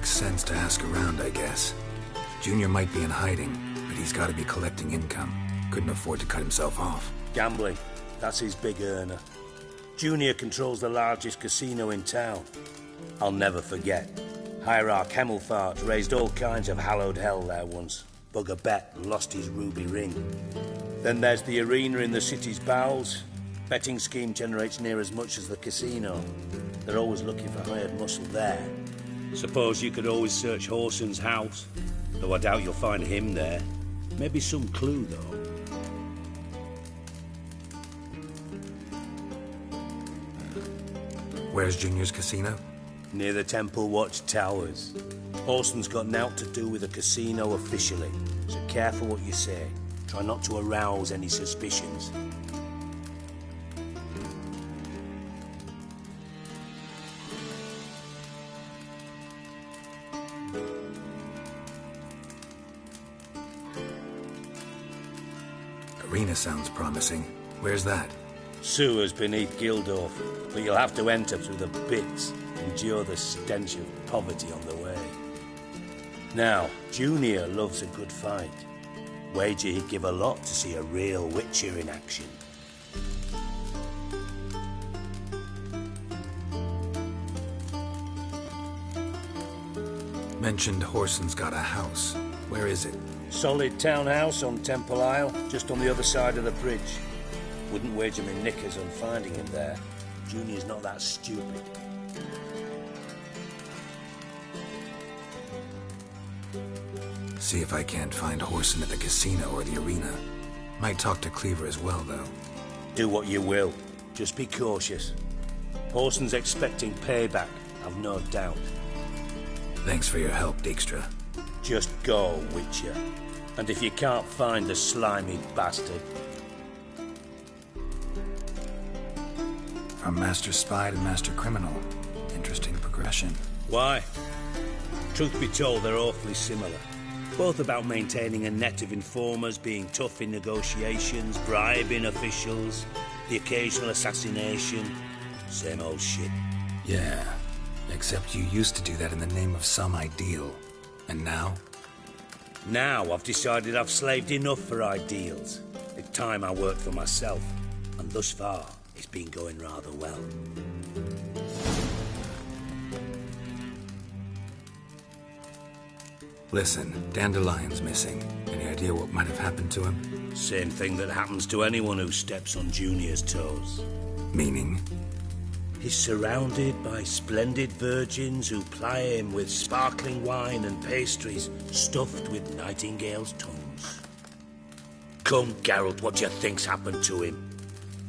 Makes sense to ask around, I guess. Junior might be in hiding, but he's got to be collecting income. Couldn't afford to cut himself off. Gambling. That's his big earner. Junior controls the largest casino in town. I'll never forget. Hierarch Hemmelfart raised all kinds of hallowed hell there once. Bugger bet lost his ruby ring. Then there's the arena in the city's bowels. Betting scheme generates near as much as the casino. They're always looking for hired muscle there. Suppose you could always search Horson's house. Though I doubt you'll find him there. Maybe some clue, though. Where's Junior's casino? Near the Temple Watch Towers. Horson's got nought to do with the casino officially, so careful what you say. Try not to arouse any suspicions. Arena sounds promising. Where's that? Sewers beneath Gildorf, but you'll have to enter through the pits, endure the stench of poverty on the way. Now, Junior loves a good fight. Wager he'd give a lot to see a real Witcher in action. Mentioned Horson's got a house. Where is it? Solid townhouse on Temple Isle, just on the other side of the bridge. Wouldn't wager me knickers on finding him there. Junior's not that stupid. See if I can't find Horson at the casino or the arena. Might talk to Cleaver as well, though. Do what you will. Just be cautious. Horson's expecting payback, I've no doubt. Thanks for your help, Dijkstra. Just go, Witcher. And if you can't find the slimy bastard... From Master Spy to Master Criminal. Interesting progression. Why? Truth be told, they're awfully similar. Both about maintaining a net of informers, being tough in negotiations, bribing officials, the occasional assassination. Same old shit. Yeah, except you used to do that in the name of some ideal. And now? Now I've decided I've slaved enough for ideals. It's time I worked for myself. And thus far, it's been going rather well. Listen, Dandelion's missing. Any idea what might have happened to him? Same thing that happens to anyone who steps on Junior's toes. Meaning? He's surrounded by splendid virgins who ply him with sparkling wine and pastries stuffed with nightingales' tongues. Come, Geralt, what do you think's happened to him?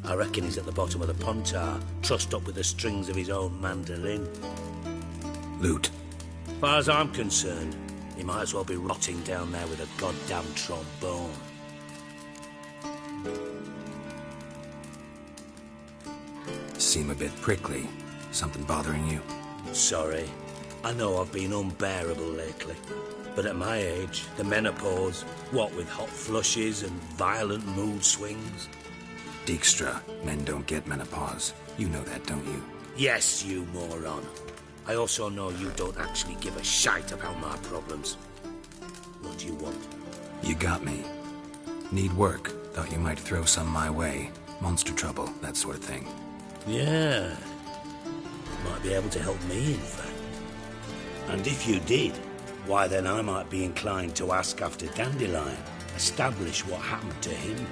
I reckon he's at the bottom of the Pontar, trussed up with the strings of his own mandolin. Loot. As far as I'm concerned, he might as well be rotting down there with a goddamn trombone. Seem a bit prickly. Something bothering you? Sorry. I know I've been unbearable lately. But at my age, the menopause, what with hot flushes and violent mood swings... Dijkstra, men don't get menopause. You know that, don't you? Yes, you moron. I also know you don't actually give a shite about my problems. What do you want? You got me. Need work. Thought you might throw some my way. Monster trouble, that sort of thing. Yeah. Might be able to help me, in fact. And if you did, why then I might be inclined to ask after Dandelion. Establish what happened to him.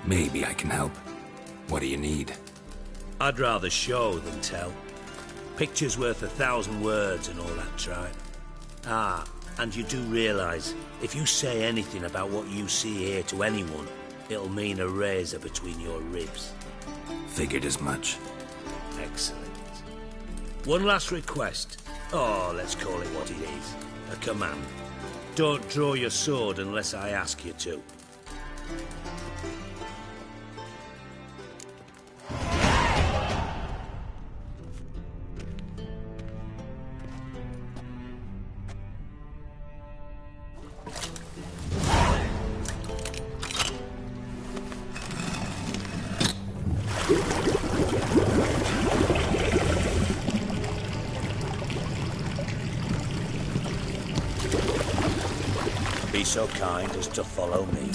Maybe I can help. What do you need? I'd rather show than tell. Picture's worth 1,000 words and all that tripe. Ah, and you do realise, if you say anything about what you see here to anyone, it'll mean a razor between your ribs. Figured as much. Excellent. One last request. Oh, let's call it what it is. A command. Don't draw your sword unless I ask you to. be so kind as to follow me.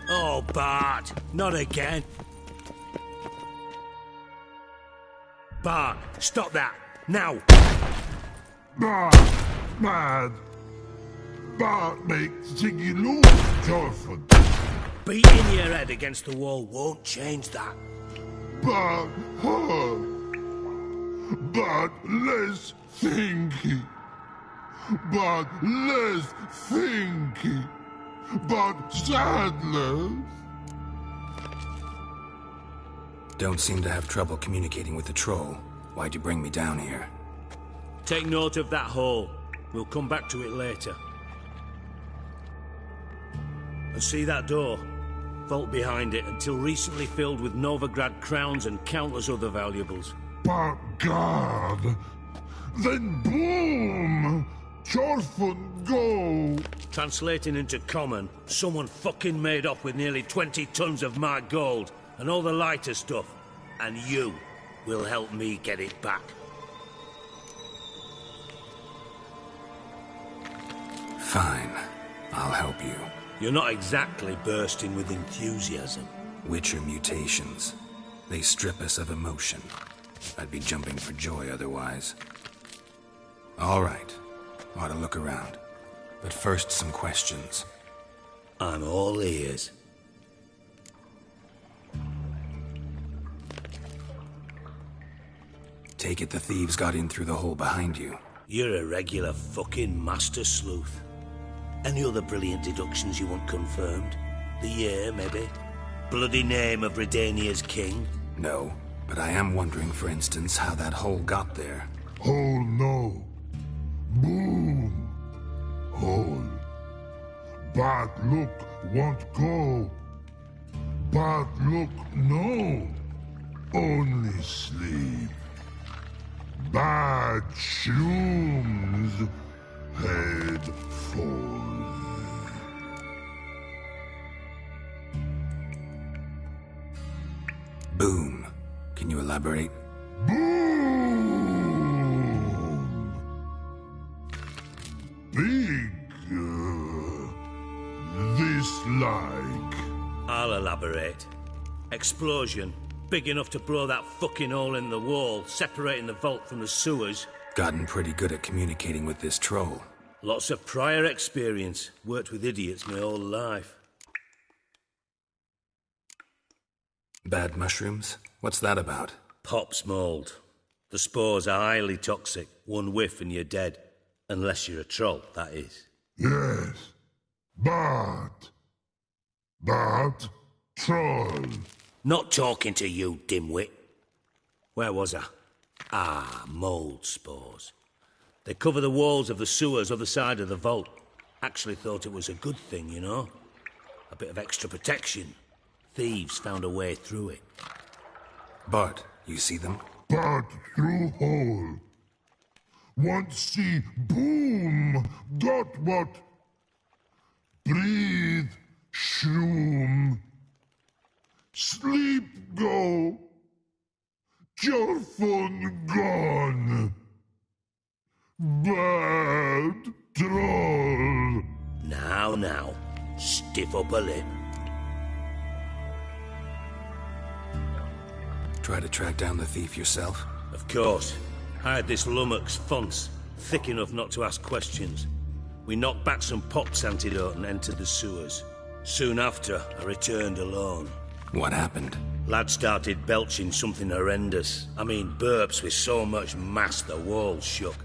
Oh, Bart, not again. Bart, stop that, now! Bart, mad. Bart makes Ziggy lose, Jorford. Beating your head against the wall won't change that. Bart hurt. Bart less thinky. Bart less thinky. But sadness. Don't seem to have trouble communicating with the troll. Why'd you bring me down here? Take note of that hole. We'll come back to it later. And see that door? Vault behind it, until recently filled with Novigrad crowns and countless other valuables. But God. Then boom! Jorfund go! Translating into common, someone fucking made off with nearly 20 tons of my gold and all the lighter stuff. And you will help me get it back. Fine. I'll help you. You're not exactly bursting with enthusiasm. Witcher mutations. They strip us of emotion. I'd be jumping for joy otherwise. All right. Ought to look around. But first, some questions. I'm all ears. Take it the thieves got in through the hole behind you. You're a regular fucking master sleuth. Any other brilliant deductions you want confirmed? The year, maybe? Bloody name of Redania's king? No, but I am wondering, for instance, how that hole got there. Hole no. Boom. Hole. But look won't go. But look no. Only sleep. Bad shrooms. Head falls. Boom. Can you elaborate? Boom! Big. This like. I'll elaborate. Explosion. Big enough to blow that fucking hole in the wall, separating the vault from the sewers. Gotten pretty good at communicating with this troll. Lots of prior experience. Worked with idiots my whole life. Bad mushrooms? What's that about? Pops mold. The spores are highly toxic. One whiff and you're dead. Unless you're a troll, that is. Yes. But troll. Not talking to you, dimwit. Where was I? Ah, mold spores. They cover the walls of the sewers other side of the vault. Actually thought it was a good thing, you know? A bit of extra protection. Thieves found a way through it. Bart, you see them? But through hole. Want see boom. Got what? Breathe shroom. Sleep go. Your fun gone. Bad troll. Now, stiff up a lip. Try to track down the thief yourself? Of course. I had this lummox Fonce, thick enough not to ask questions. We knocked back some Pop's antidote and entered the sewers. Soon after, I returned alone. What happened? Lad started belching something horrendous. I mean, burps with so much mass the walls shook.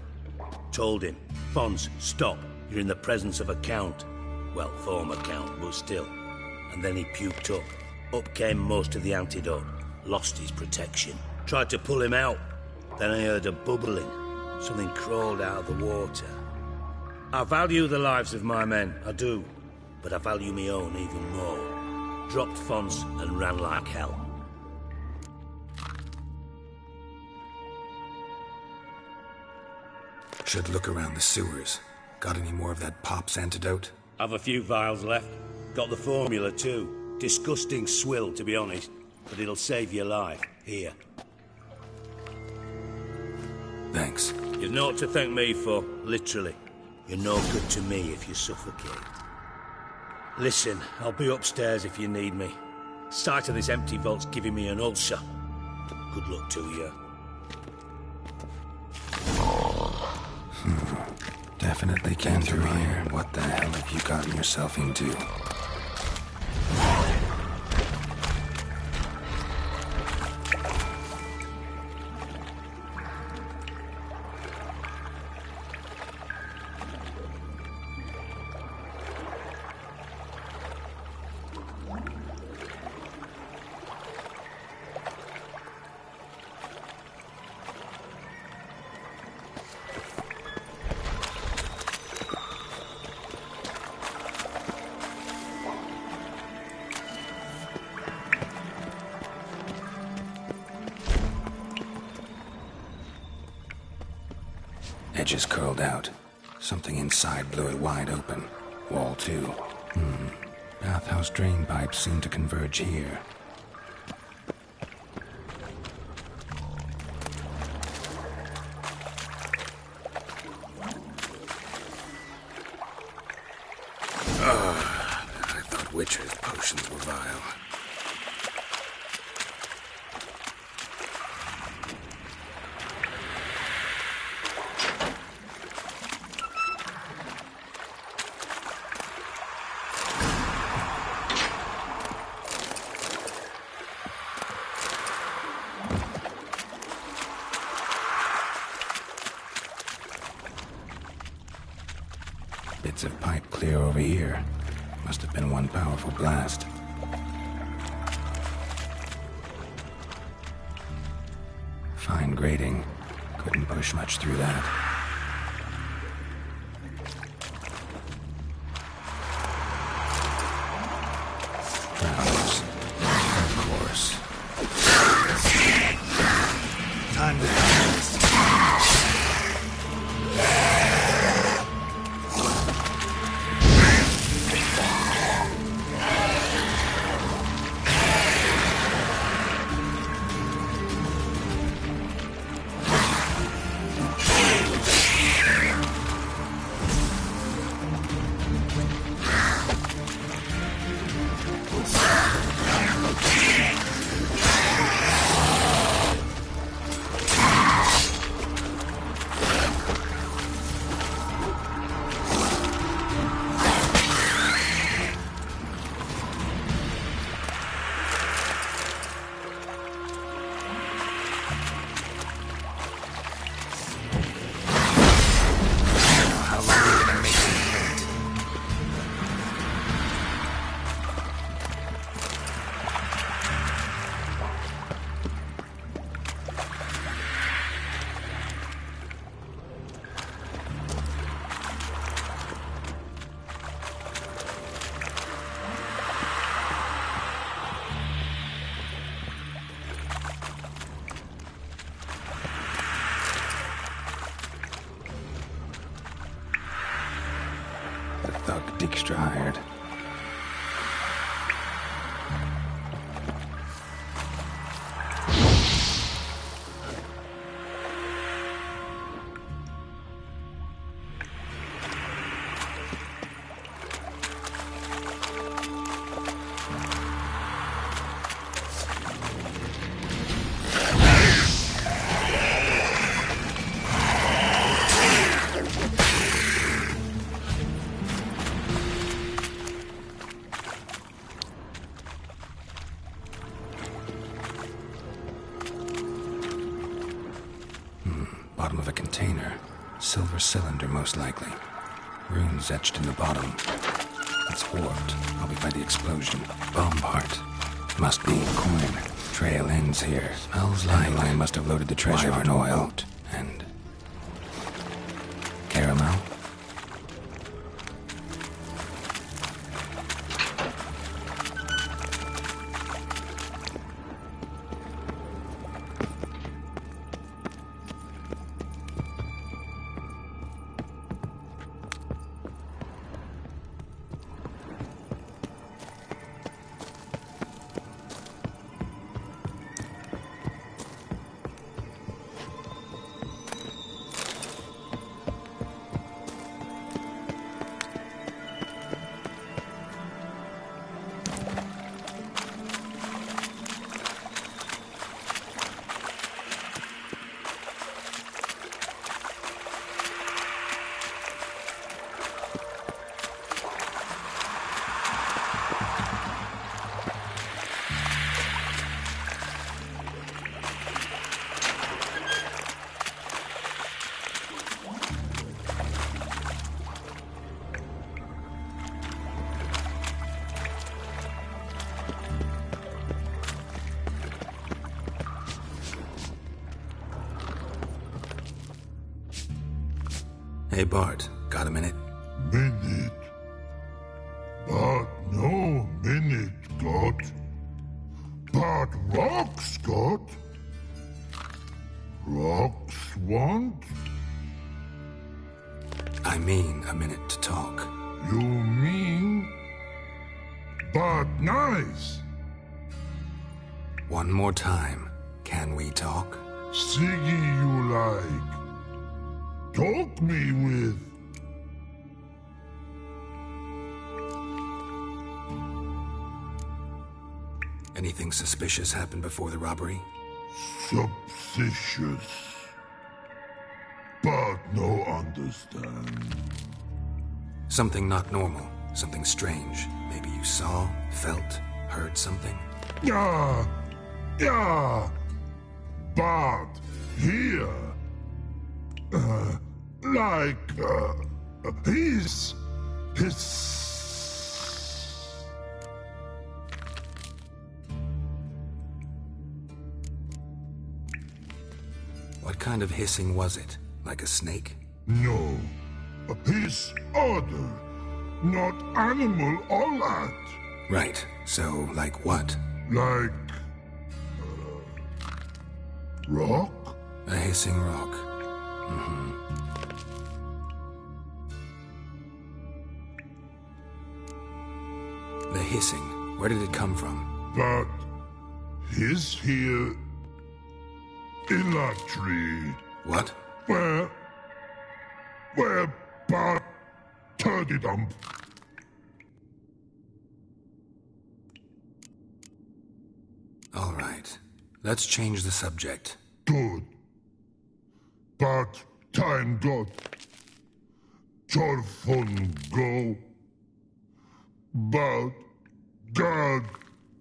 Told him, Fonce, stop. You're in the presence of a count. Well, former count, but still. And then he puked up. Up came most of the antidote. Lost his protection. Tried to pull him out. Then I heard a bubbling. Something crawled out of the water. I value the lives of my men, I do. But I value my own even more. Dropped Fonce and ran like hell. Should look around the sewers. Got any more of that Pop's antidote? I've a few vials left. Got the formula too. Disgusting swill, to be honest. But it'll save your life. Here. Thanks. You've naught to thank me for, literally. You're no good to me if you suffocate. Listen, I'll be upstairs if you need me. Sight of this empty vault's giving me an ulcer. Good luck to you. Definitely came through here. What the hell have you gotten yourself into? Edges curled out. Something inside blew it wide open. Wall too. Bathhouse drain pipes seem to converge here. I thought Witcher's potions were vile. Bits of pipe clear over here. Must have been one powerful blast. Fine grating. Couldn't push much through that. Valves. Of course. Time to dance. Thug Dijkstra hired. Bottom of a container. Silver cylinder, most likely. Runes etched in the bottom. It's warped, probably by the explosion. Bomb part. Must be coin. Trail ends here. Smells like Lion must have loaded the treasure in oil. And caramel. Hey Bart, got a minute? Minute. But no minute got. But rocks got. Rocks want? I mean a minute to talk. You mean? But nice. One more time. Can we talk? Siggy you like. Talk me with. Anything suspicious happened before the robbery? Suspicious. But no understand. Something not normal. Something strange. Maybe you saw, felt, heard something? Yeah. Yeah. But here. His. What kind of hissing was it? Like a snake? No. His order. Not animal all that. Right. So, like what? Like. Rock? A hissing rock. The hissing. Where did it come from? But. His here. In that tree. What? Where Bart turdy dump. All right. Let's change the subject. Good. But time got. Jorfun go. But God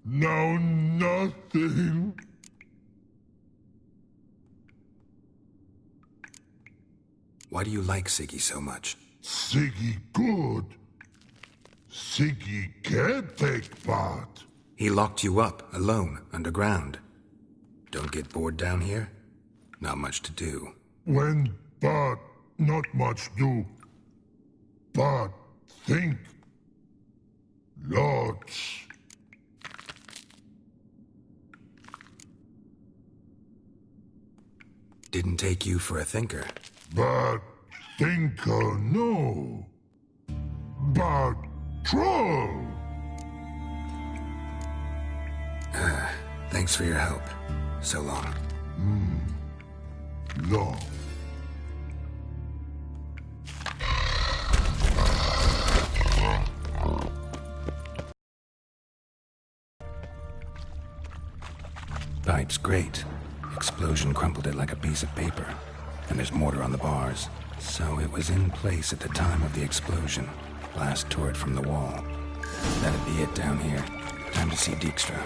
now nothing. Why do you like Siggy so much? Siggy good. Siggy can't take part. He locked you up, alone, underground. Don't get bored down here? Not much to do. When Bart not much do. But think. Lots. Didn't take you for a thinker. But thinker no. But troll. Thanks for your help. So long. No. Pipe's great. Explosion crumpled it like a piece of paper. And there's mortar on the bars. So it was in place at the time of the explosion. Blast tore it from the wall. That'd be it down here. Time to see Dijkstra.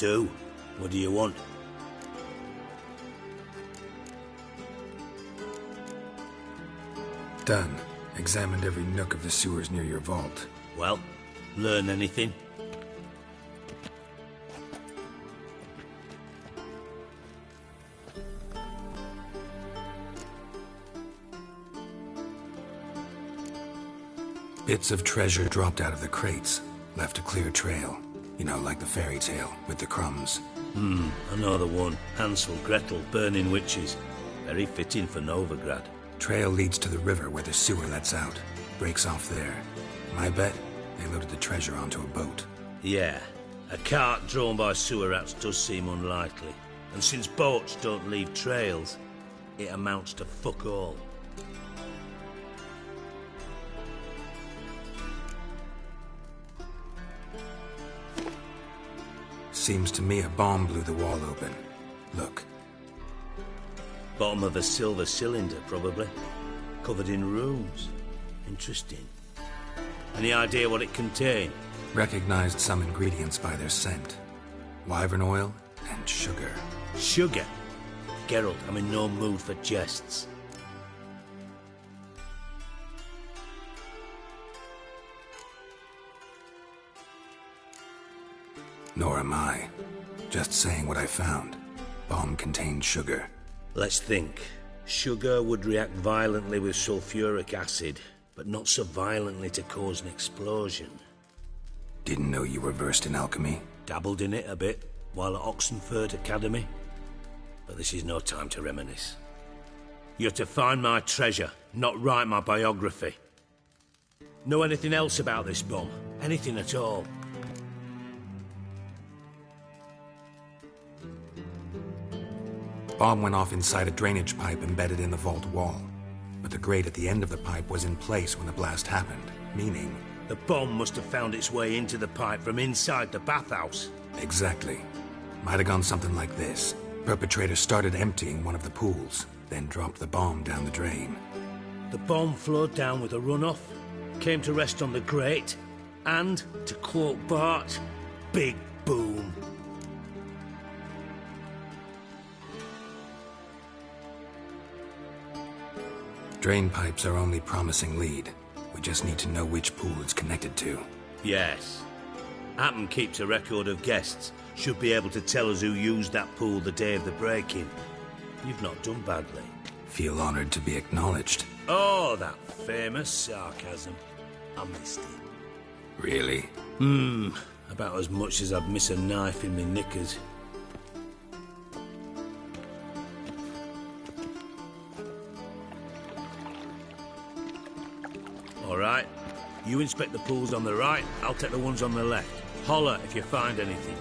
do. What do you want? Done. Examined every nook of the sewers near your vault. Well, learn anything? Bits of treasure dropped out of the crates. Left a clear trail. You know, like the fairy tale, with the crumbs. I know the one. Hansel, Gretel, burning witches. Very fitting for Novigrad. Trail leads to the river where the sewer lets out. Breaks off there. My bet, they loaded the treasure onto a boat. Yeah. A cart drawn by sewer rats does seem unlikely. And since boats don't leave trails, it amounts to fuck all. Seems to me a bomb blew the wall open. Look. Bottom of a silver cylinder, probably. Covered in runes. Interesting. Any idea what it contained? Recognized some ingredients by their scent. Wyvern oil and sugar. Sugar? Geralt, I'm in no mood for jests. Nor am I. Just saying what I found. Bomb contained sugar. Let's think. Sugar would react violently with sulfuric acid, but not so violently to cause an explosion. Didn't know you were versed in alchemy. Dabbled in it a bit, while at Oxenford Academy. But this is no time to reminisce. You're to find my treasure, not write my biography. Know anything else about this bomb? Anything at all? Bomb went off inside a drainage pipe embedded in the vault wall. But the grate at the end of the pipe was in place when the blast happened, meaning... The bomb must have found its way into the pipe from inside the bathhouse. Exactly. Might have gone something like this. Perpetrator started emptying one of the pools, then dropped the bomb down the drain. The bomb flowed down with a runoff, came to rest on the grate, and, to quote Bart, big boom. Drain pipes are only promising lead. We just need to know which pool it's connected to. Yes. Appen keeps a record of guests. Should be able to tell us who used that pool the day of the break-in. You've not done badly. Feel honored to be acknowledged. Oh, that famous sarcasm. I missed it. Really? About as much as I'd miss a knife in my knickers. All right. You inspect the pools on the right, I'll take the ones on the left. Holler if you find anything.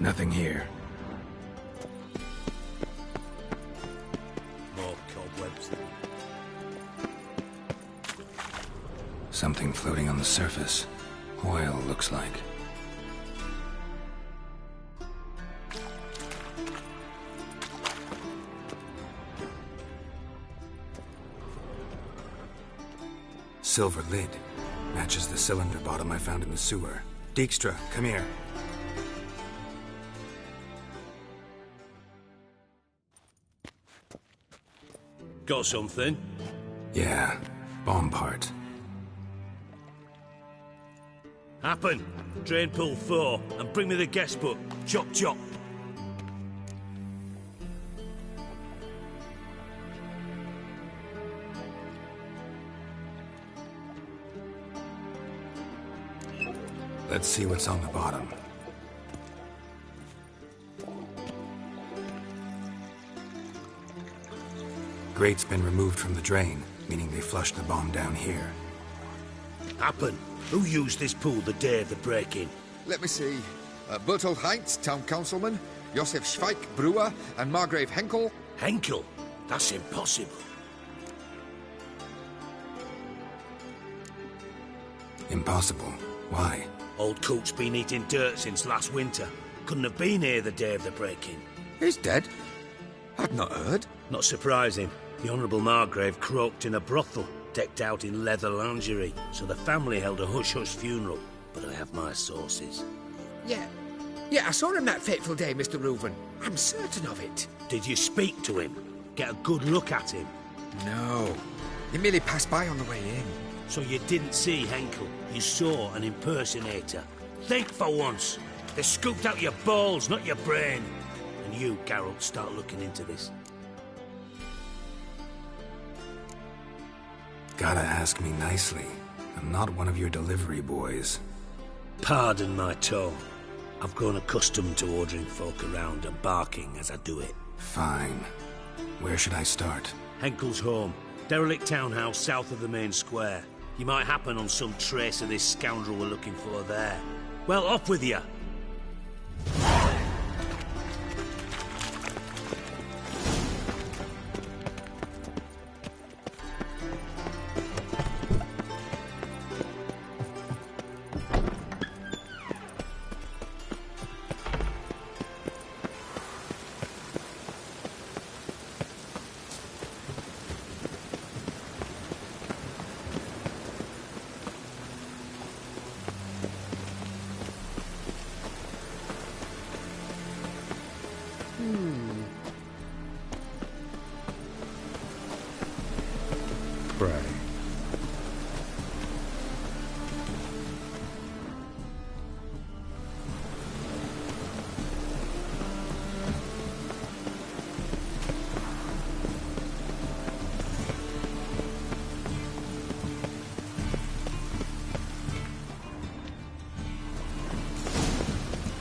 Nothing here. More cobwebs. Something floating on the surface. Oil, looks like. Silver lid. Matches the cylinder bottom I found in the sewer. Dijkstra, come here. Got something? Yeah, bomb part. Happen. Drain pool 4, and bring me the guest book. Chop chop. Let's see what's on the bottom. Grate's been removed from the drain, meaning they flushed the bomb down here. Happen. Who used this pool the day of the break-in? Let me see. Bertold Heinz, town councilman, Josef Schweik, brewer, and Margrave Henkel. Henkel? That's impossible. Impossible. Why? Old Coot's been eating dirt since last winter. Couldn't have been here the day of the break-in. He's dead? I'd not heard. Not surprising. The Honourable Margrave croaked in a brothel. decked out in leather lingerie, so the family held a hush-hush funeral, but I have my sources. Yeah, I saw him that fateful day, Mr. Reuven. I'm certain of it. Did you speak to him? Get a good look at him? No, he merely passed by on the way in. So you didn't see Henkel, you saw an impersonator. Think for once. They scooped out your balls, not your brain. And you, Geralt, start looking into this. Gotta ask me nicely. I'm not one of your delivery boys. Pardon my tone. I've grown accustomed to ordering folk around and barking as I do it. Fine. Where should I start? Henkel's home. Derelict townhouse south of the main square. You might happen on some trace of this scoundrel we're looking for there. Well, off with you! Pray.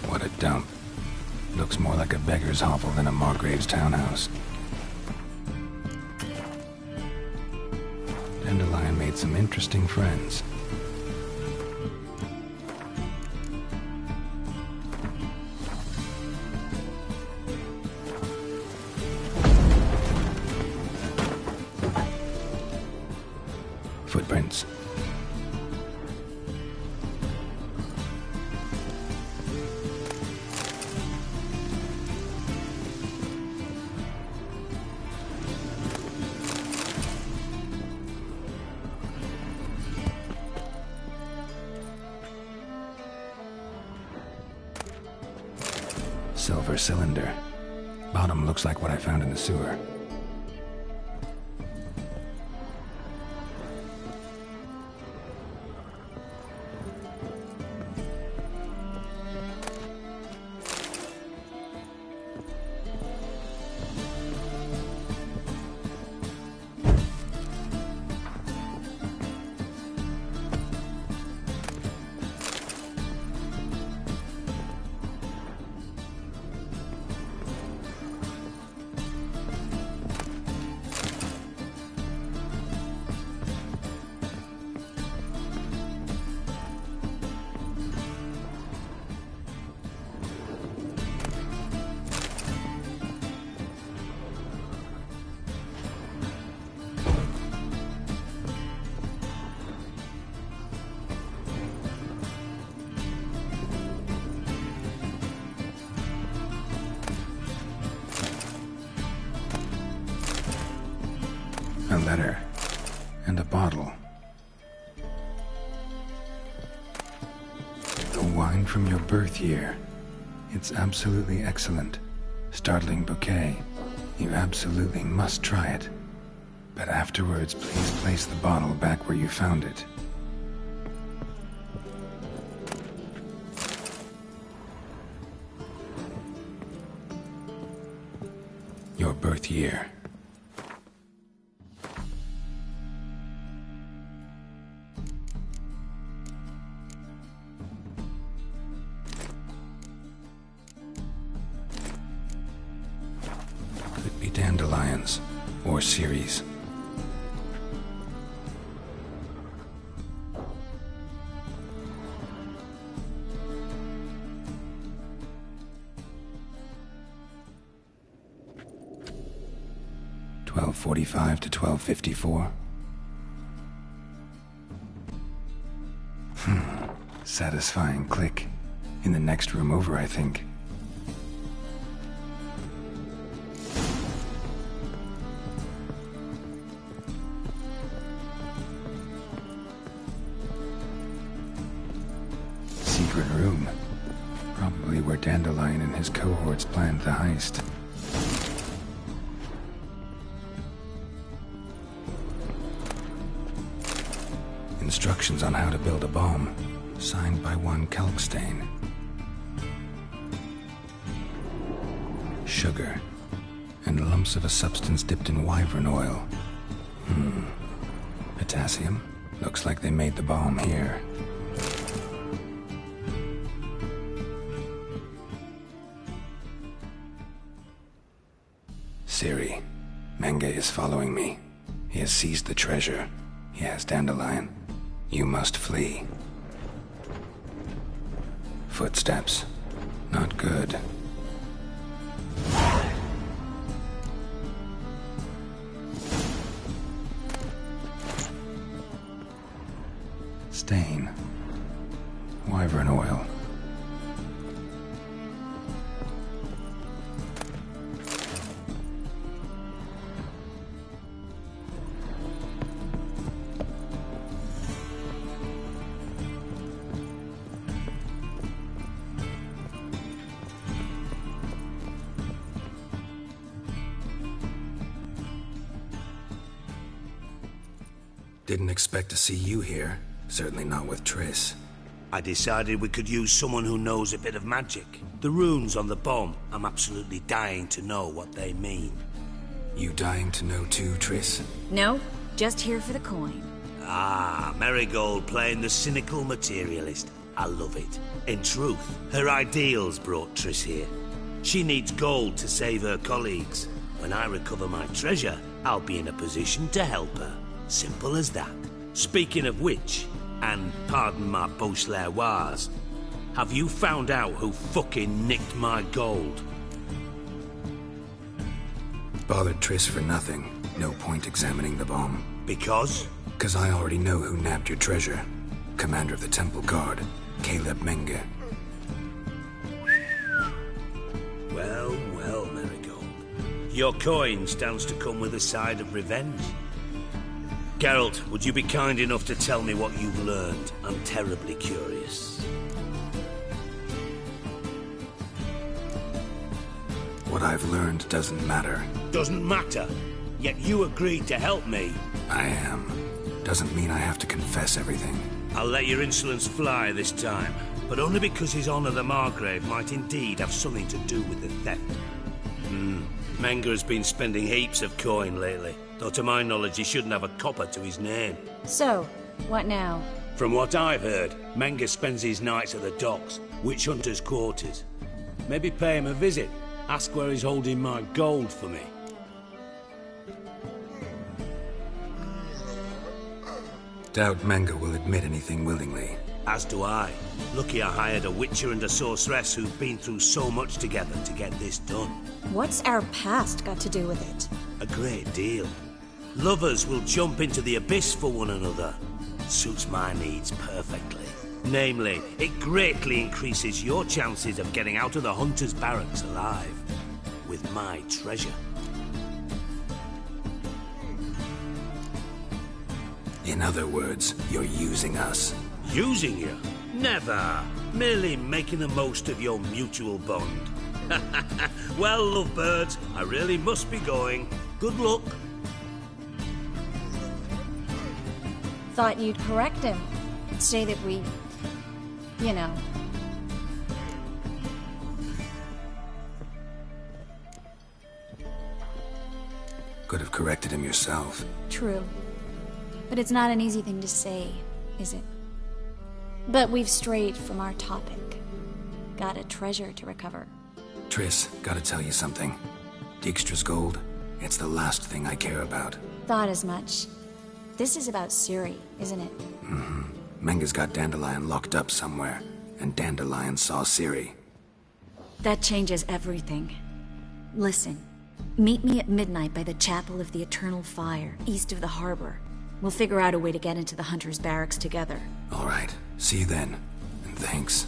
What a dump. Looks more like a beggar's hovel than a Margrave's townhouse. Dandelion made some interesting friends. Footprints. Silver cylinder. Bottom looks like what I found in the sewer. A letter. And a bottle. The wine from your birth year. It's absolutely excellent. Startling bouquet. You absolutely must try it. But afterwards, please place the bottle back where you found it. Your birth year. Could be dandelions or Ceres. $12:45 to $12:54. Satisfying click. In the next room over, I think. secret room. Probably where Dandelion and his cohorts planned the heist. Instructions on how to build a bomb, signed by one Kalkstain. Sugar, and lumps of a substance dipped in wyvern oil. Potassium? Looks like they made the bomb here. Ciri, Menge is following me. He has seized the treasure. He has Dandelion. You must flee. Footsteps. Not good. Stain. Wyvern oil. Didn't expect to see you here. Certainly not with Triss. I decided we could use someone who knows a bit of magic. The runes on the bomb, I'm absolutely dying to know what they mean. You dying to know too, Triss? No, just here for the coin. Ah, Marigold playing the cynical materialist. I love it. In truth, her ideals brought Triss here. She needs gold to save her colleagues. When I recover my treasure, I'll be in a position to help her. Simple as that. Speaking of which, and pardon my Beauclervoise, have you found out who fucking nicked my gold? Bothered Triss for nothing. No point examining the bomb. Because? 'Cause I already know who nabbed your treasure. Commander of the Temple Guard, Caleb Menge. Well, well, Marigold. Your coin stands to come with a side of revenge. Geralt, would you be kind enough to tell me what you've learned? I'm terribly curious. What I've learned doesn't matter. Doesn't matter? Yet you agreed to help me. I am. Doesn't mean I have to confess everything. I'll let your insolence fly this time, but only because His Honor the Margrave might indeed have something to do with the theft. Menge has been spending heaps of coin lately, though to my knowledge he shouldn't have a copper to his name. So, what now? From what I've heard, Menge spends his nights at the docks, witch hunters' quarters. Maybe pay him a visit, ask where he's holding my gold for me. Doubt Menge will admit anything willingly. As do I. Lucky I hired a witcher and a sorceress who've been through so much together to get this done. What's our past got to do with it? A great deal. Lovers will jump into the abyss for one another. Suits my needs perfectly. Namely, it greatly increases your chances of getting out of the hunter's barracks alive. With my treasure. In other words, you're using us. Using you? Never. Merely making the most of your mutual bond. Well, lovebirds, I really must be going. Good luck. Thought you'd correct him. Say that we... you know. Could have corrected him yourself. True. But it's not an easy thing to say, is it? But we've strayed from our topic. Got a treasure to recover. Triss, gotta tell you something. Dijkstra's gold, it's the last thing I care about. Thought as much. This is about Ciri, isn't it? Menge's got Dandelion locked up somewhere, and Dandelion saw Ciri. That changes everything. Listen, meet me at midnight by the Chapel of the Eternal Fire, east of the harbor. We'll figure out a way to get into the Hunter's barracks together. All right, see you then, and thanks.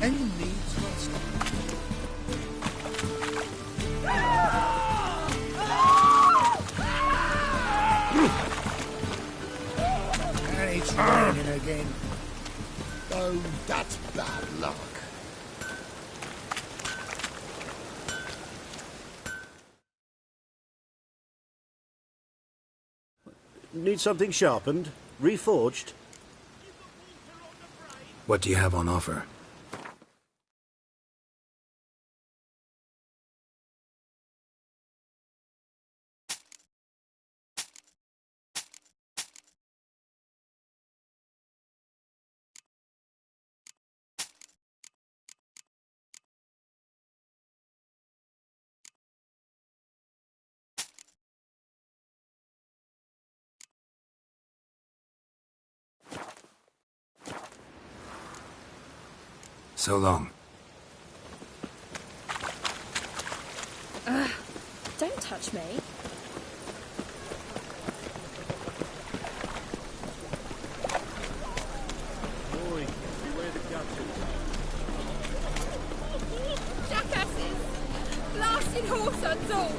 Any needs must. And it's raining again. Oh, that's bad luck. Need something sharpened? Reforged? What do you have on offer? So long. Don't touch me. Boy, beware the captains. Jackasses! Blasted horse and all!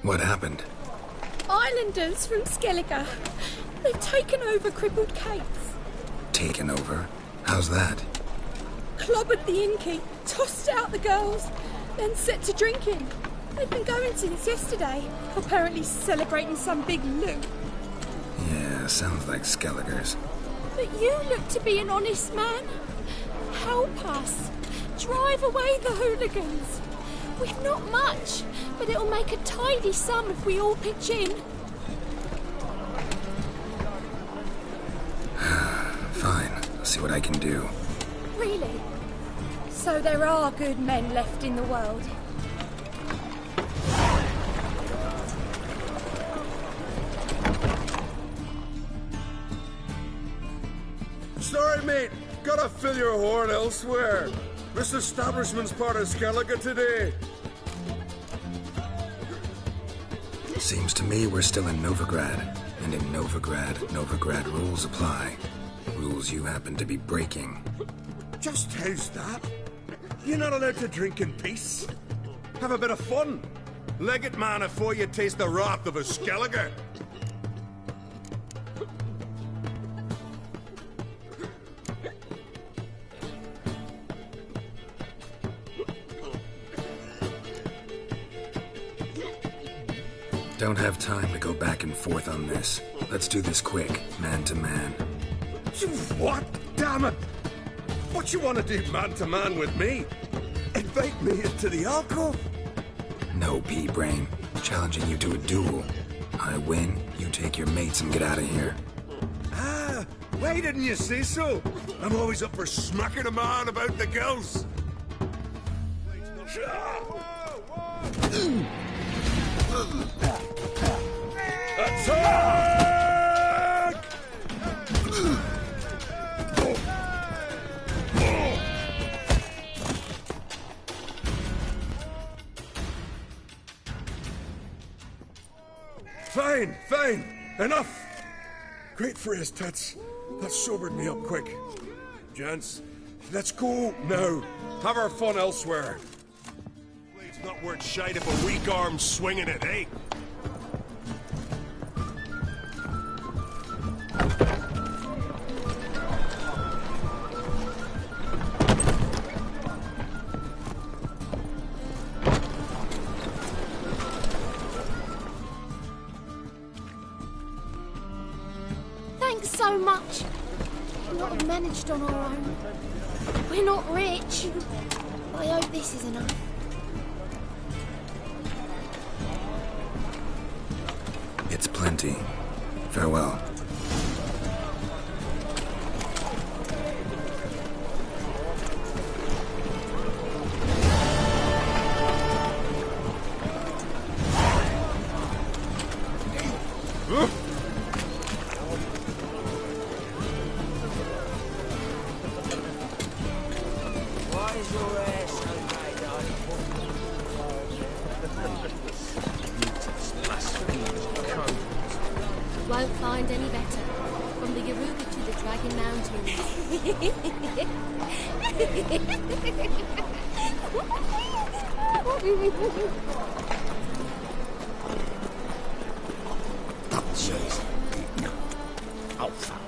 What happened? Islanders from Skellige. They've taken over crippled Kate's. Taken over? How's that? Clobbered the innkeep, tossed out the girls, then set to drinking. They've been going since yesterday, apparently celebrating some big loot. Yeah, sounds like Skellige's. But you look to be an honest man. Help us. Drive away the hooligans. We've not much, but it'll make a tidy sum if we all pitch in. Fine, I'll see what I can do. Really? So there are good men left in the world? Sorry, mate. Gotta fill your horn elsewhere. This establishment's part of Skellige today. Seems to me we're still in Novigrad. And in Novigrad rules apply. Rules you happen to be breaking. Just how's that? You're not allowed to drink in peace? Have a bit of fun. Leg it, man, afore you taste the wrath of a Skellige. Don't have time to go back and forth on this. Let's do this quick, man to man. What? Damn it! What you want to do man to man with me? Invite me into the alcove? No, pea-brain. Challenging you to a duel. I win, you take your mates and get out of here. Ah, why didn't you say so? I'm always up for smacking a man about the girls. Attack! Fine, fine. Enough. Great phrase, Tets. That sobered me up quick. Gents, let's go now. Have our fun elsewhere. It's not worth shite if a weak arm's swinging it, eh? Thanks so much. We'd not have managed on our own. We're not rich. I hope this is enough. It's plenty. Farewell. Won't find any better. From the Yaruga to the Dragon Jeez. No. Oh, fuck.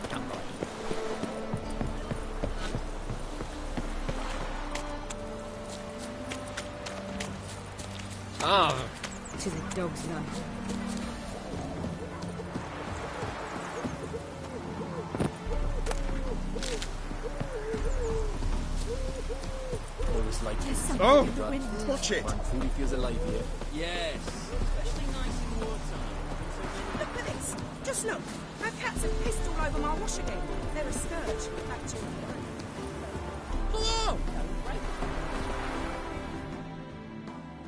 To the dog's life. Always like Oh, watch it! Truly feels alive here. Yes, especially nice in wartime. Look at this. Just look. Our cats have pissed all over my wash again. They're a scourge. Back to Hello!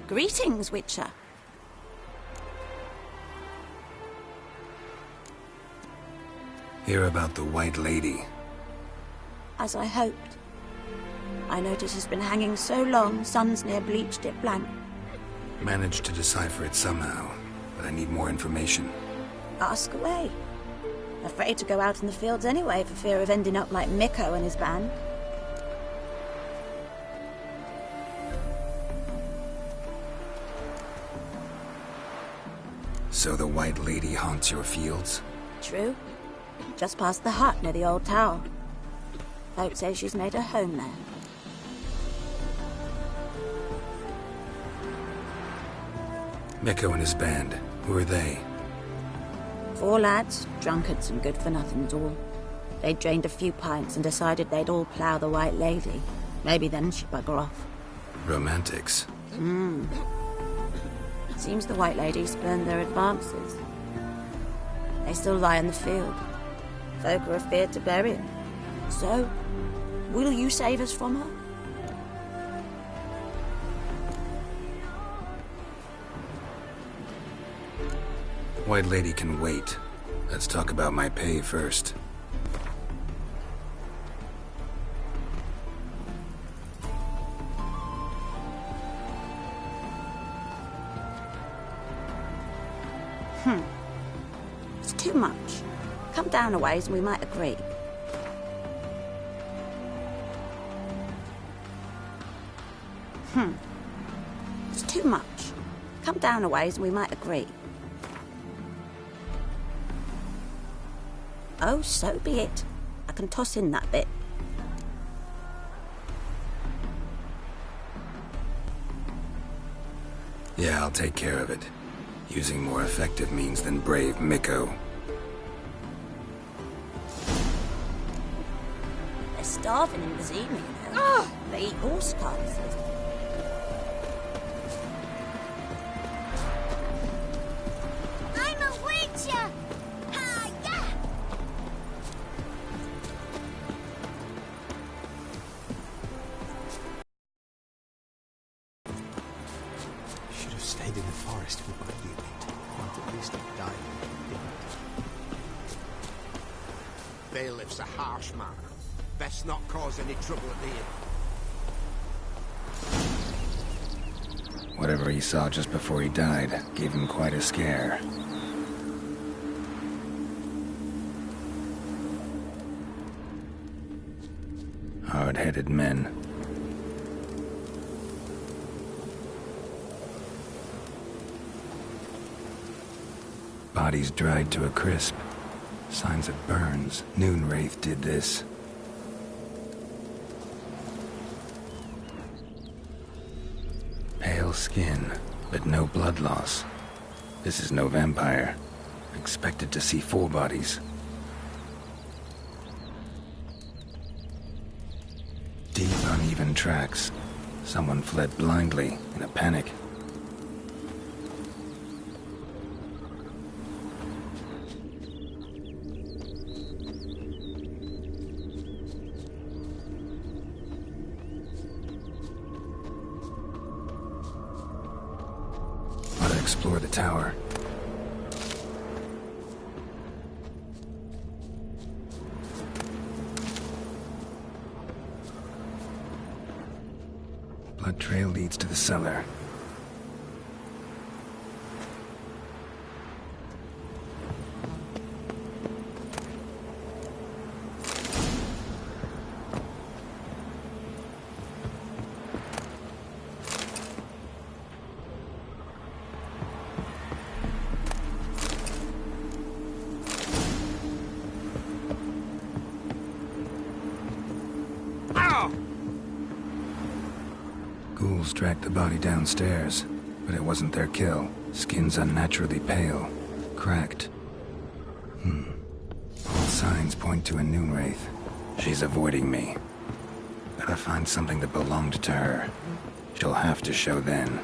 Greetings, Witcher. Hear about the White Lady. As I hoped. I notice it's been hanging so long, sun's near bleached it blank. Managed to decipher it somehow, but I need more information. Ask away. Afraid to go out in the fields anyway for fear of ending up like Mikko and his band. So the White Lady haunts your fields? True. Just past the hut near the old tower. Folk say she's made her home there. Mikko and his band, who are they? 4 lads, drunkards and good-for-nothings all. They'd drained a few pints and decided they'd all plough the White Lady. Maybe then she'd bugger off. Romantics. Seems the White Lady spurned their advances. They still lie in the field. Folk are afeard to bury them. So, will you save us from her? White Lady can wait. Let's talk about my pay first. It's too much. Come down a ways and we might agree. It's too much. Come down a ways and we might agree. Oh, so be it. I can toss in that bit. Yeah, I'll take care of it. Using more effective means than brave Mikko. They're starving in Vizima, you know. They eat horse carcasses. I'm a witcher! Ha, yeah! Should have stayed in the forest with my beauty. Might at least have died. Bailiff's a harsh man. Best not cause any trouble at the inn. Whatever he saw just before he died gave him quite a scare. Hard-headed men. Bodies dried to a crisp. Signs of burns. Noonwraith did this. Pale skin, but no blood loss. This is no vampire. Expected to see 4 bodies. Deep, uneven tracks. Someone fled blindly in a panic. Explore the tower. Blood trail leads to the cellar. Ghouls dragged the body downstairs, but it wasn't their kill. Skin's unnaturally pale, cracked. All signs point to a Noonwraith. She's avoiding me. Gotta find something that belonged to her. She'll have to show then.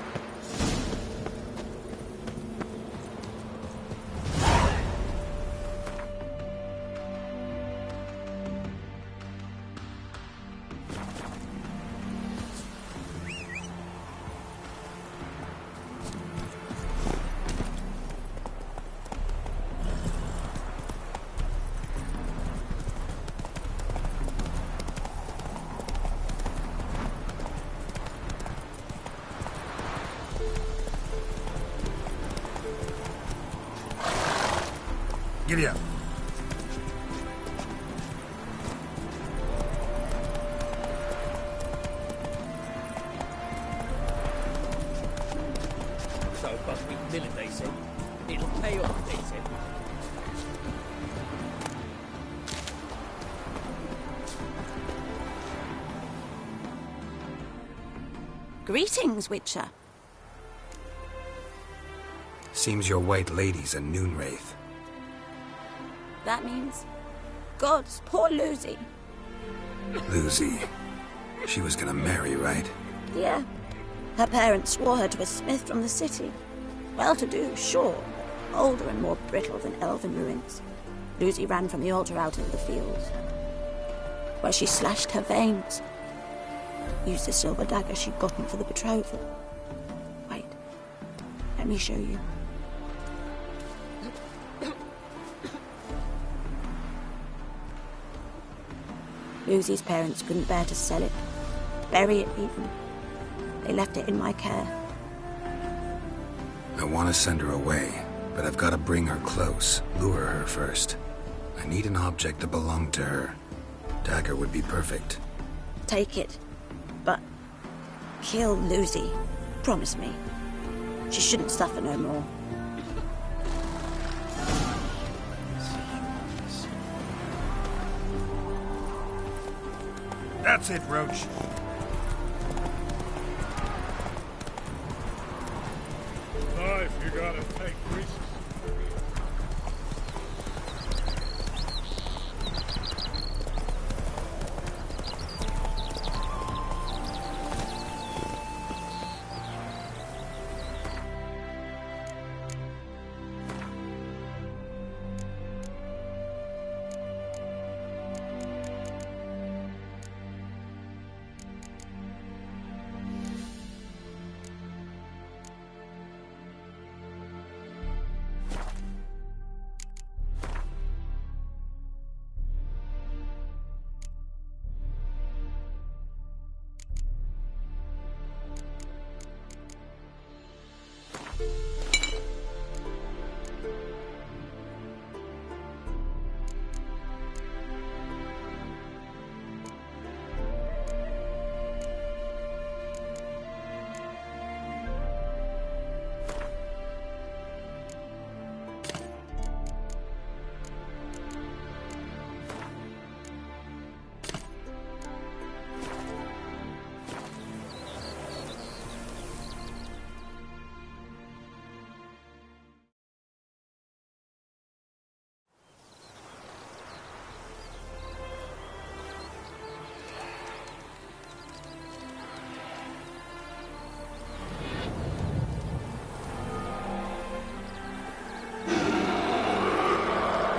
Giddy up. So must be milling, they said. It'll pay off, they said. Greetings, Witcher. Seems your white lady's a Noonwraith. That means... Gods, poor Lucy. Lucy. She was gonna marry, right? Yeah. Her parents swore her to a smith from the city. Well-to-do, sure. Older and more brittle than elven ruins. Lucy ran from the altar out into the fields, where she slashed her veins. Used the silver dagger she'd gotten for the betrothal. Wait. Let me show you. Lucy's parents couldn't bear to sell it. Bury it, even. They left it in my care. I want to send her away, but I've got to bring her close, lure her first. I need an object that belonged to her. Dagger would be perfect. Take it, but kill Lucy. Promise me. She shouldn't suffer no more. That's it, Roach. Knife, you gotta take risks.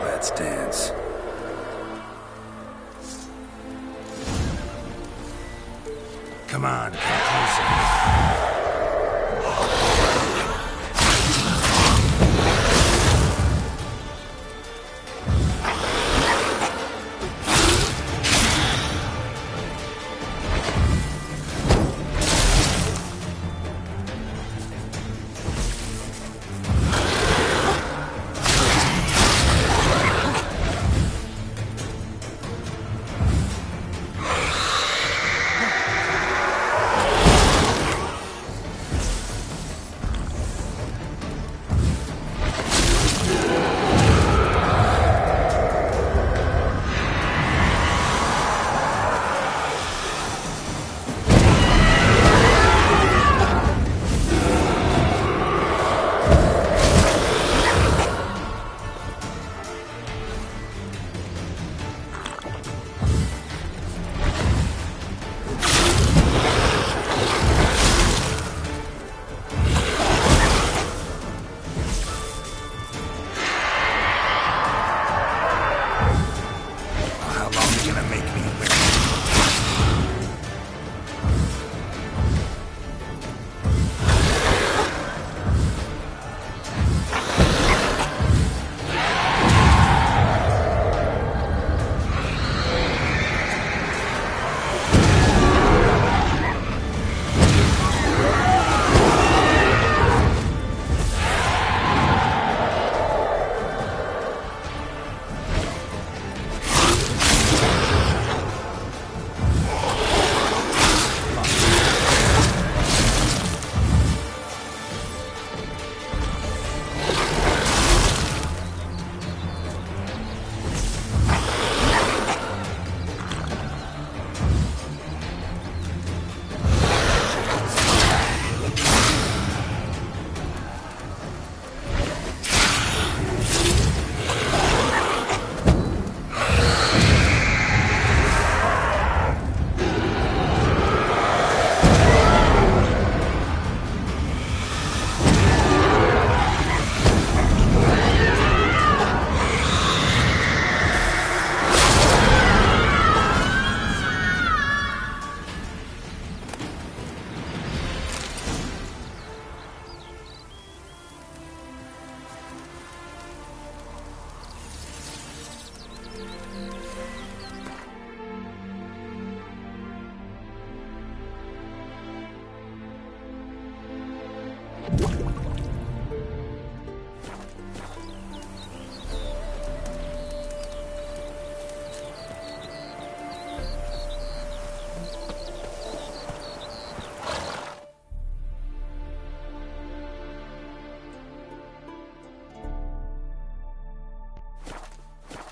Let's dance. Come on, come closer.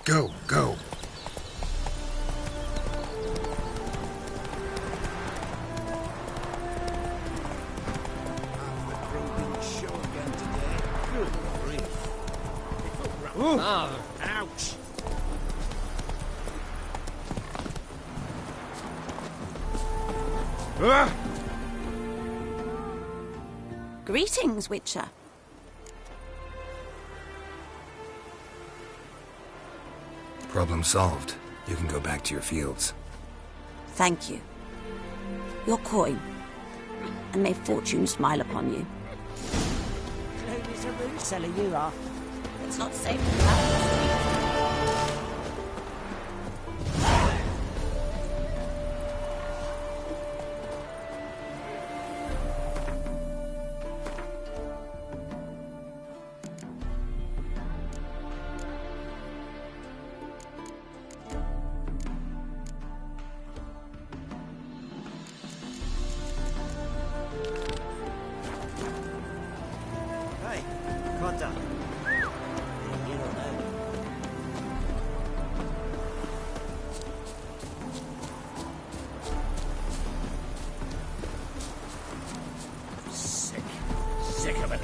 Go, go. Ouch! Greetings, Witcher. Problem solved. You can go back to your fields. Thank you. Your coin. And may fortune smile upon you. Who's a rude seller you are? It's not safe to pass. Sick of it.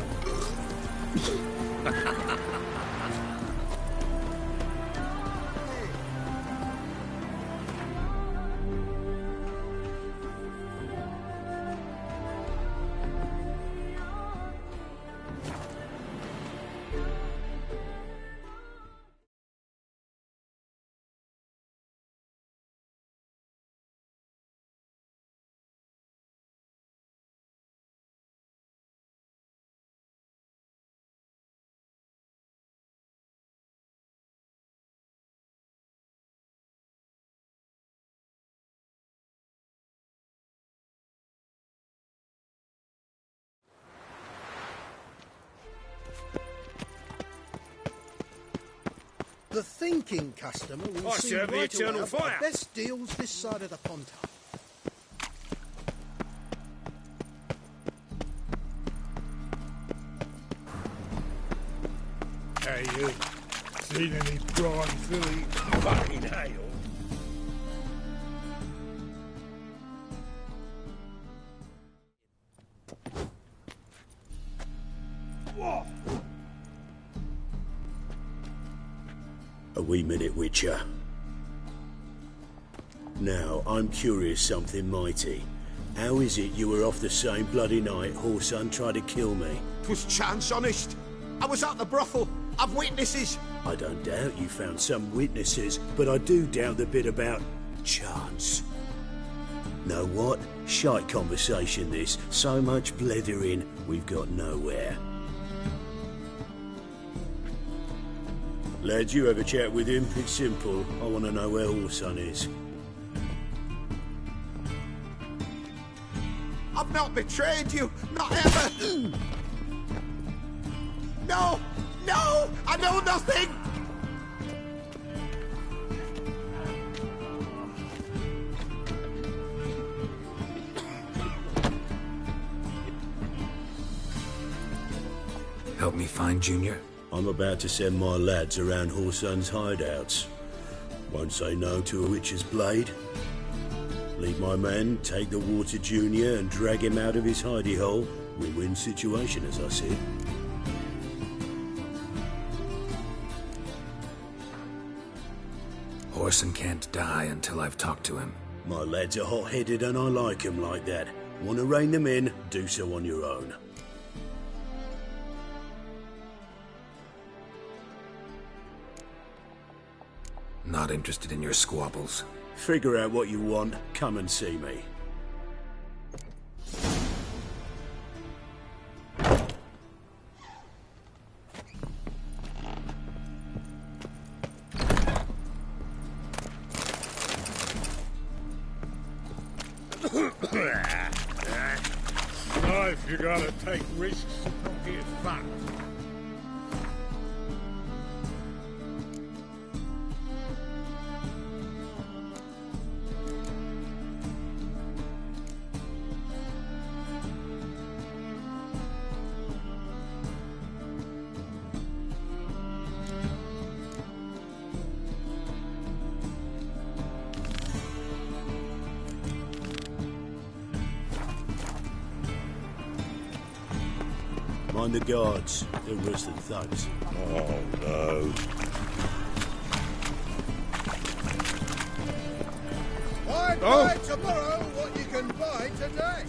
The thinking customer will I see serve the right eternal away fire. the best deals this side of the pond. Hey, you. Seen any prime filly? Fucking hail. A wee minute, Witcher. Now, I'm curious something mighty. How is it you were off the same bloody night Whoreson tried to kill me? 'Twas chance, honest. I was at the brothel. I've witnesses. I don't doubt you found some witnesses, but I do doubt the bit about chance. Know what? Shite conversation this. So much blethering, we've got nowhere. Lads, you have a chat with him. It's simple. I want to know where Whoreson is. I've not betrayed you. Not ever. No! No! I know nothing! Help me find Junior? I'm about to send my lads around Whoreson's hideouts. Won't say no to a witch's blade. Lead my men, take the water Junior and drag him out of his hidey hole. Win-win situation, as I see it. Whoreson can't die until I've talked to him. My lads are hot-headed and I like 'em like that. Want to rein them in? Do so on your own. Not interested in your squabbles. Figure out what you want, come and see me. Life, you gotta take risks and not get fat. Mind the guards. They're worse than thugs. Oh, no. Buy tomorrow what you can buy today.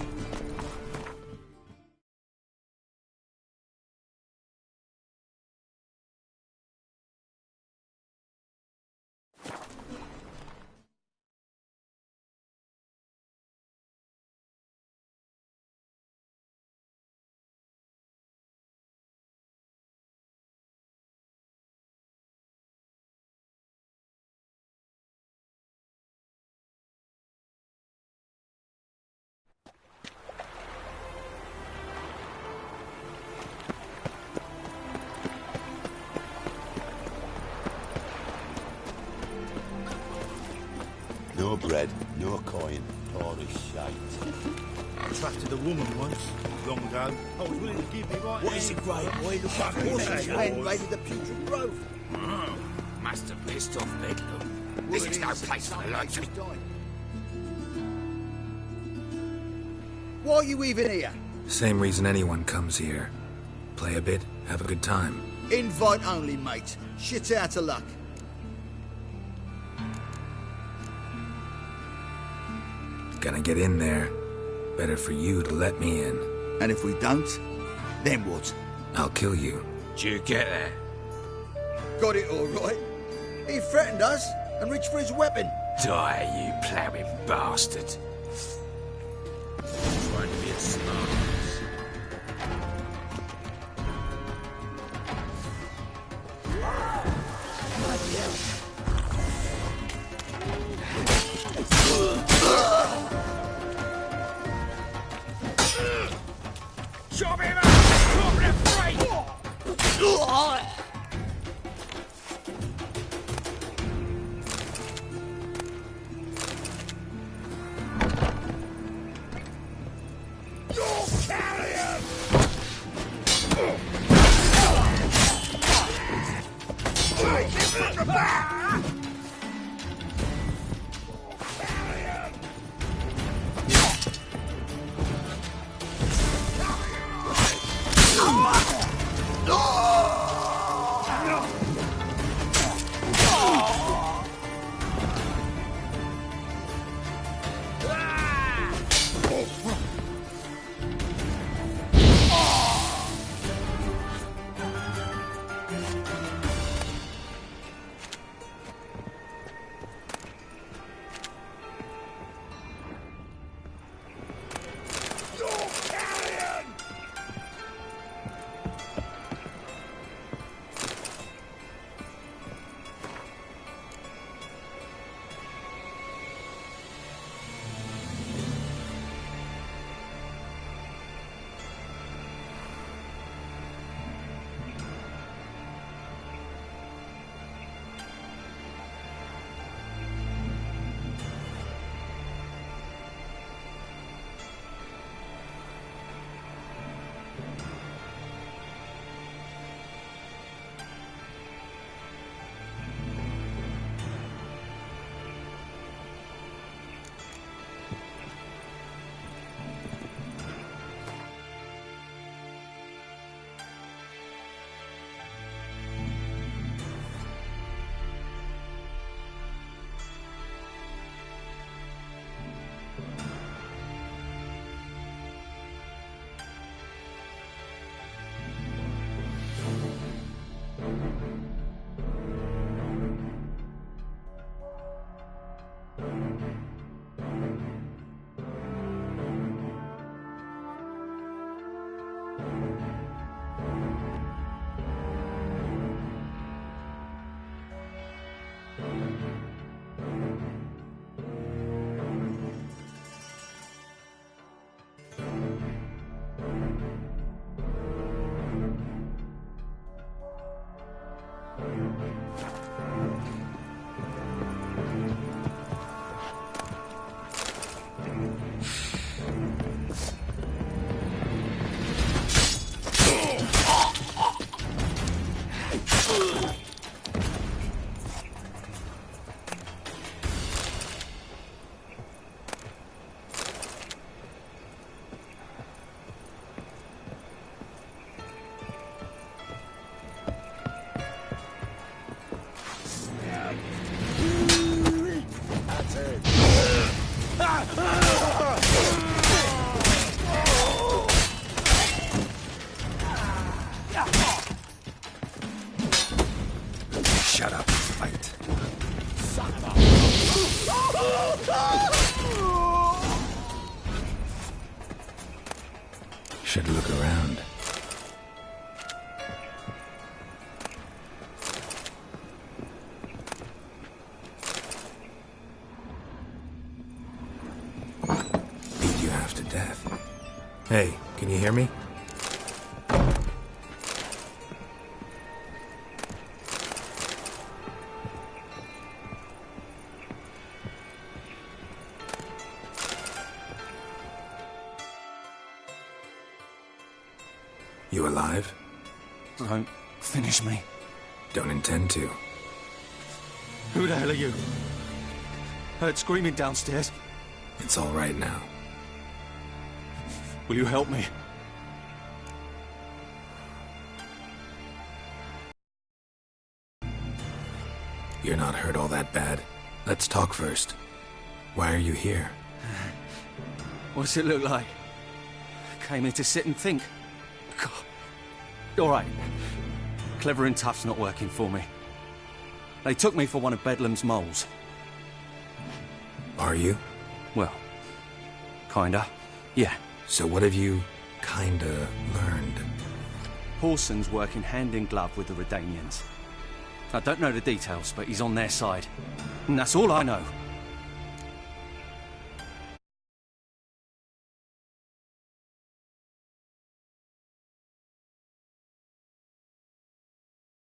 No bread, no coin, all this shite. I trusted a woman once, long ago. I was willing to give me right What is it, Grey Boy? Look like horses and raided the putrid grove. Must have pissed off Bedlam. This is no place for the likes of... Why are you even here? Same reason anyone comes here. Play a bit, have a good time. Invite only, mate. Shit out of luck. Gonna get in there. Better for you to let me in. And if we don't, then what? I'll kill you. Did you get that? Got it all right. He threatened us and reached for his weapon. Die, you ploughing bastard. Trying to be a smart ass. Bloody hell. Chop him up! Chop him free! Should look around. Beat you half to death. Hey, can you hear me? You alive? Don't finish me. Don't intend to. Who the hell are you? Heard screaming downstairs. It's all right now. Will you help me? You're not hurt all that bad. Let's talk first. Why are you here? What's it look like? Came here to sit and think. God. All right. Clever and tough's not working for me. They took me for one of Bedlam's moles. Are you? Well, kinda. Yeah. So what have you kinda learned? Horson's working hand in glove with the Redanians. I don't know the details, but he's on their side. And that's all I know.